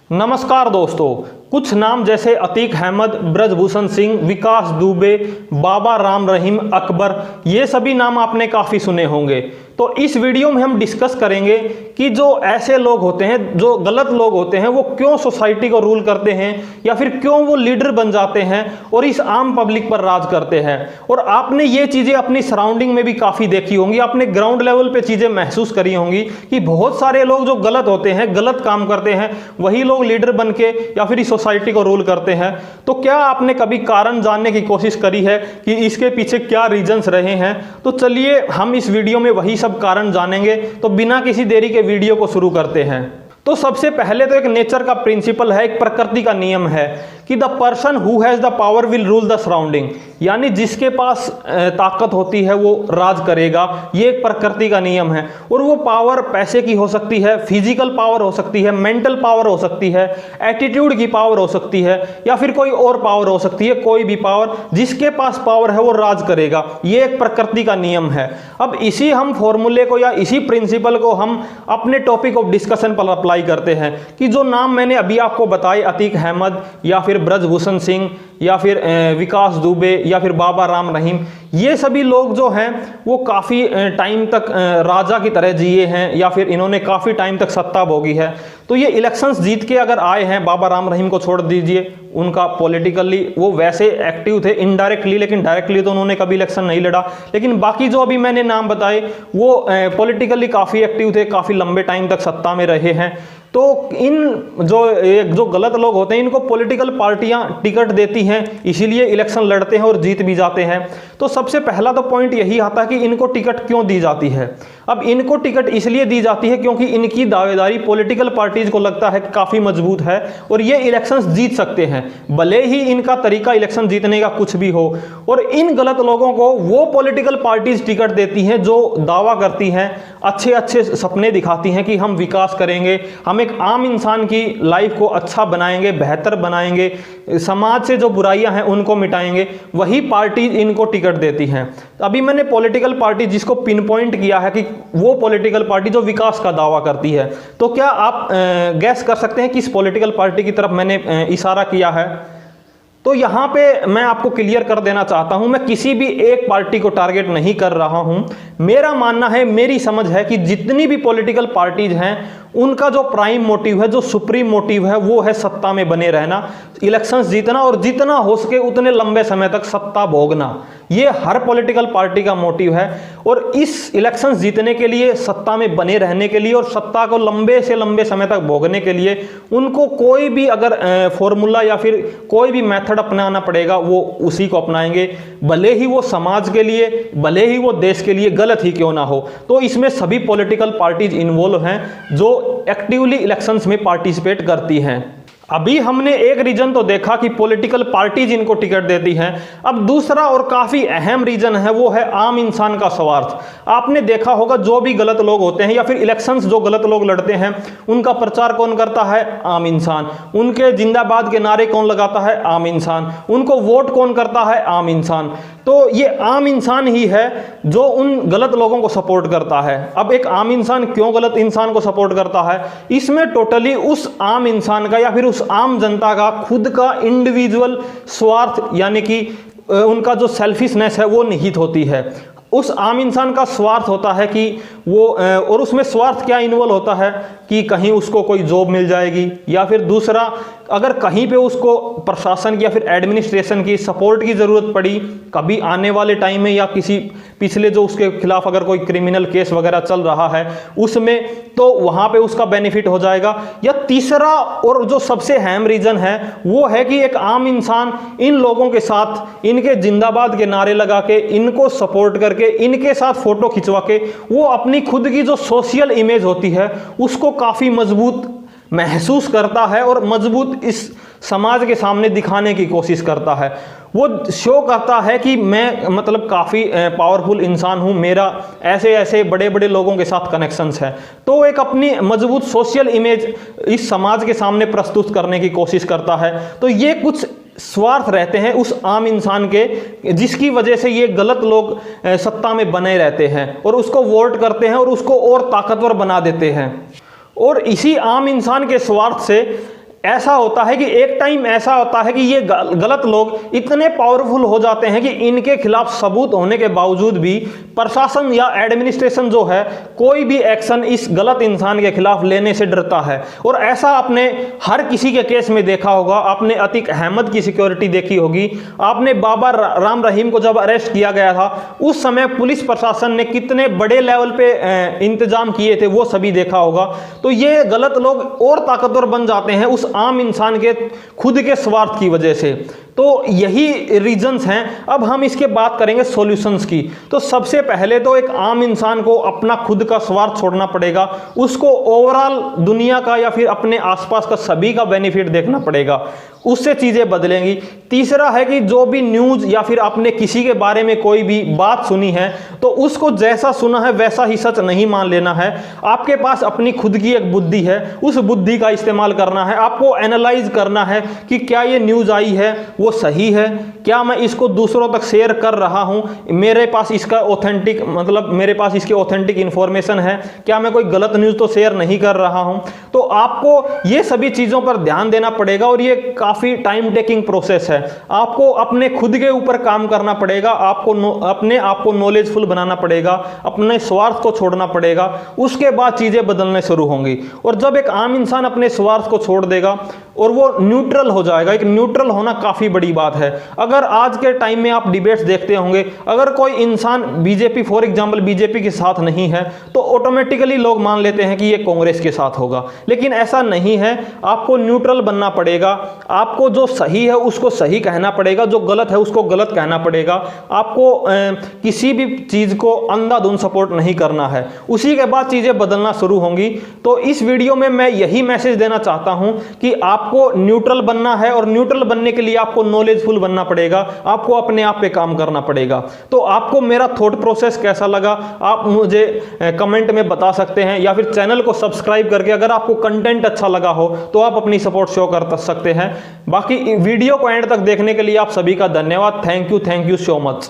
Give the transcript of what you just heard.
नमस्कार दोस्तों, कुछ नाम जैसे अतीक अहमद, ब्रजभूषण सिंह, विकास दुबे, बाबा राम रहीम, अकबर, ये सभी नाम आपने काफ़ी सुने होंगे। तो इस वीडियो में हम डिस्कस करेंगे कि जो ऐसे लोग होते हैं, जो गलत लोग होते हैं, वो क्यों सोसाइटी को रूल करते हैं या फिर क्यों वो लीडर बन जाते हैं और इस आम पब्लिक पर राज करते हैं। और आपने ये चीज़ें अपनी सराउंडिंग में भी काफ़ी देखी होंगी, आपने ग्राउंड लेवल पे चीज़ें महसूस करी होंगी कि बहुत सारे लोग जो गलत होते हैं, गलत काम करते हैं, वही लोग लीडर बन के या फिर इस सोसाइटी को रूल करते हैं। तो क्या आपने कभी कारण जानने की कोशिश करी है कि इसके पीछे क्या रीजंस रहे हैं? तो चलिए हम इस वीडियो में वही सब कारण जानेंगे। तो बिना किसी देरी के वीडियो को शुरू करते हैं। तो सबसे पहले तो एक नेचर का प्रिंसिपल है, एक प्रकृति का नियम है कि the person who has the power will rule the surrounding, यानी जिसके पास ताकत होती है वो राज करेगा। ये एक प्रकृति का नियम है। और वो पावर पैसे की हो सकती है, फिजिकल पावर हो सकती है, मेंटल पावर हो सकती है, एटीट्यूड की पावर हो सकती है, या फिर कोई और पावर हो सकती है। कोई भी पावर, जिसके पास पावर है वो राज करेगा। ये एक प्रकृति का नियम है। अब इसी हम फॉर्मूले को या इसी प्रिंसिपल को हम अपने टॉपिक ऑफ डिस्कशन पर अप्लाई करते हैं कि जो नाम मैंने अभी आपको बताए, अतीक अहमद या फिर ब्रजभूषण सिंह या फिर विकास दुबे या फिर बाबा राम रहीम, ये सभी लोग जो हैं वो काफ़ी टाइम तक राजा की तरह जिए हैं या फिर इन्होंने काफ़ी टाइम तक सत्ता भोगी है। तो ये इलेक्शंस जीत के अगर आए हैं, बाबा राम रहीम को छोड़ दीजिए, उनका पॉलिटिकली वो वैसे एक्टिव थे इनडायरेक्टली, लेकिन डायरेक्टली तो उन्होंने कभी इलेक्शन नहीं लड़ा। लेकिन बाकी जो अभी मैंने नाम बताए वो पॉलिटिकली काफ़ी एक्टिव थे, काफ़ी लंबे टाइम तक सत्ता में रहे हैं। तो इन जो गलत लोग होते हैं, इनको पॉलिटिकल पार्टियां टिकट देती हैं, इसीलिए इलेक्शन लड़ते हैं और जीत भी जाते हैं। तो सबसे पहला तो पॉइंट यही आता है कि इनको टिकट क्यों दी जाती है। अब इनको टिकट इसलिए दी जाती है क्योंकि इनकी दावेदारी पॉलिटिकल पार्टीज को लगता है कि काफ़ी मजबूत है और ये इलेक्शंस जीत सकते हैं, भले ही इनका तरीका इलेक्शन जीतने का कुछ भी हो। और इन गलत लोगों को वो पॉलिटिकल पार्टीज टिकट देती हैं जो दावा करती हैं, अच्छे अच्छे सपने दिखाती हैं कि हम विकास करेंगे, हम एक आम इंसान की लाइफ को अच्छा बनाएंगे, बेहतर बनाएंगे, समाज से जो बुराइयां हैं उनको मिटाएंगे। वही पार्टी इनको टिकट देती हैं। अभी मैंने पॉलिटिकल पार्टी जिसको पिन पॉइंट किया है कि वो पॉलिटिकल पार्टी जो विकास का दावा करती है, तो क्या आप गैस कर सकते हैं किस पॉलिटिकल पार्टी की तरफ मैंने इशारा किया है? तो यहाँ पे मैं आपको क्लियर कर देना चाहता हूँ, मैं किसी भी एक पार्टी को टारगेट नहीं कर रहा हूँ। मेरा मानना है, मेरी समझ है कि जितनी भी पॉलिटिकल पार्टीज हैं उनका जो प्राइम मोटिव है, जो सुप्रीम मोटिव है, वो है सत्ता में बने रहना, इलेक्शंस जीतना और जितना हो सके उतने लंबे समय तक सत्ता भोगना। ये हर पॉलिटिकल पार्टी का मोटिव है। और इस इलेक्शंस जीतने के लिए, सत्ता में बने रहने के लिए और सत्ता को लंबे से लंबे समय तक भोगने के लिए उनको कोई भी अगर फॉर्मूला या फिर कोई भी मेथड अपनाना पड़ेगा वो उसी को अपनाएंगे, भले ही वो समाज के लिए, भले ही वो देश के लिए गलत ही क्यों ना हो। तो इसमें सभी पॉलिटिकल पार्टीज इन्वॉल्व हैं जो एक्टिवली इलेक्शंस में पार्टिसिपेट करती हैं। अभी हमने एक रीजन तो देखा कि पॉलिटिकल पार्टीज इनको टिकट देती हैं। अब दूसरा और काफ़ी अहम रीजन है, वो है आम इंसान का स्वार्थ। आपने देखा होगा जो भी गलत लोग होते हैं या फिर इलेक्शंस जो गलत लोग लड़ते हैं, उनका प्रचार कौन करता है? आम इंसान। उनके जिंदाबाद के नारे कौन लगाता है? आम इंसान। उनको वोट कौन करता है? आम इंसान। तो ये आम इंसान ही है जो उन गलत लोगों को सपोर्ट करता है। अब एक आम इंसान क्यों गलत इंसान को सपोर्ट करता है? इसमें टोटली उस आम इंसान का या फिर उस आम जनता का खुद का इंडिविजुअल स्वार्थ, यानी कि उनका जो सेल्फिशनेस है वो निहित होती है। उस आम इंसान का स्वार्थ होता है कि वो, और उसमें स्वार्थ क्या इन्वॉल्व होता है कि कहीं उसको कोई जॉब मिल जाएगी, या फिर दूसरा अगर कहीं पे उसको प्रशासन की या फिर एडमिनिस्ट्रेशन की सपोर्ट की ज़रूरत पड़ी कभी आने वाले टाइम में, या किसी पिछले जो उसके खिलाफ अगर कोई क्रिमिनल केस वगैरह चल रहा है उसमें, तो वहाँ पे उसका बेनिफिट हो जाएगा। या तीसरा और जो सबसे अहम रीज़न है वो है कि एक आम इंसान इन लोगों के साथ, इनके जिंदाबाद के नारे लगा के, इनको सपोर्ट करके, इनके साथ फ़ोटो खिंचवा के वो अपनी खुद की जो सोशल इमेज होती है उसको काफ़ी मजबूत महसूस करता है और मजबूत इस समाज के सामने दिखाने की कोशिश करता है। वो शो करता है कि मैं मतलब काफ़ी पावरफुल इंसान हूँ, मेरा ऐसे ऐसे बड़े बड़े लोगों के साथ कनेक्शंस है। तो एक अपनी मजबूत सोशल इमेज इस समाज के सामने प्रस्तुत करने की कोशिश करता है। तो ये कुछ स्वार्थ रहते हैं उस आम इंसान के, जिसकी वजह से ये गलत लोग सत्ता में बने रहते हैं और उसको वोट करते हैं और उसको और ताकतवर बना देते हैं। और इसी आम इंसान के स्वार्थ से ऐसा होता है कि एक टाइम ऐसा होता है कि ये गलत लोग इतने पावरफुल हो जाते हैं कि इनके खिलाफ सबूत होने के बावजूद भी प्रशासन या एडमिनिस्ट्रेशन जो है कोई भी एक्शन इस गलत इंसान के खिलाफ लेने से डरता है। और ऐसा आपने हर किसी के केस में देखा होगा। आपने अतीक अहमद की सिक्योरिटी देखी होगी, आपने बाबा राम रहीम को जब अरेस्ट किया गया था उस समय पुलिस प्रशासन ने कितने बड़े लेवल पे इंतजाम किए थे वो सभी देखा होगा। तो ये गलत लोग और ताकतवर बन जाते हैं उस आम इंसान के खुद के स्वार्थ की वजह से। तो यही रीजंस हैं। अब हम इसके बात करेंगे सॉल्यूशंस की। तो सबसे पहले तो एक आम इंसान को अपना खुद का स्वार्थ छोड़ना पड़ेगा, उसको ओवरऑल दुनिया का या फिर अपने आसपास का सभी का बेनिफिट देखना पड़ेगा, उससे चीज़ें बदलेंगी। तीसरा है कि जो भी न्यूज़ या फिर आपने किसी के बारे में कोई भी बात सुनी है तो उसको जैसा सुना है वैसा ही सच नहीं मान लेना है। आपके पास अपनी खुद की एक बुद्धि है, उस बुद्धि का इस्तेमाल करना है। आपको एनालाइज करना है कि क्या ये न्यूज़ आई है वो सही है, क्या मैं इसको दूसरों तक शेयर कर रहा हूं, मेरे पास इसका ऑथेंटिक मतलब मेरे पास इसकी ऑथेंटिक इंफॉर्मेशन है, क्या मैं कोई गलत न्यूज़ तो शेयर नहीं कर रहा हूं। तो आपको ये सभी चीज़ों पर ध्यान देना पड़ेगा और ये काफ़ी टाइम टेकिंग प्रोसेस है। आपको अपने खुद के ऊपर काम करना पड़ेगा, आपको अपने आप को नॉलेजफुल बनाना पड़ेगा, अपने स्वार्थ को छोड़ना पड़ेगा, उसके बाद चीज़ें बदलने शुरू होंगी। और जब एक आम इंसान अपने स्वार्थ को छोड़ देगा और वो न्यूट्रल हो जाएगा, एक न्यूट्रल होना काफ़ी बड़ी बात है। अगर आज के टाइम में आप डिबेट्स देखते होंगे, अगर कोई इंसान बीजेपी फॉर एग्जांपल बीजेपी के साथ नहीं है तो ऑटोमेटिकली लोग मान लेते हैं कि ये कांग्रेस के साथ होगा, लेकिन ऐसा नहीं है। आपको न्यूट्रल बनना पड़ेगा, आपको जो सही है उसको सही कहना पड़ेगा, जो गलत है उसको गलत कहना पड़ेगा। आपको किसी भी चीज़ को अंधाधुंध सपोर्ट नहीं करना है, उसी के बाद चीज़ें बदलना शुरू होंगी। तो इस वीडियो में मैं यही मैसेज देना चाहता हूं कि आपको न्यूट्रल बनना है और न्यूट्रल बनने के लिए आपको नॉलेजफुल बनना पड़ेगा, आपको अपने आप पे काम करना पड़ेगा। तो आपको मेरा थॉट प्रोसेस कैसा लगा आप मुझे कमेंट में बता सकते हैं, या फिर चैनल को सब्सक्राइब करके अगर आपको कंटेंट अच्छा लगा हो तो आप अपनी सपोर्ट शो कर सकते हैं। बाकी वीडियो को एंड तक देखने के लिए आप सभी का धन्यवाद। Thank you so much.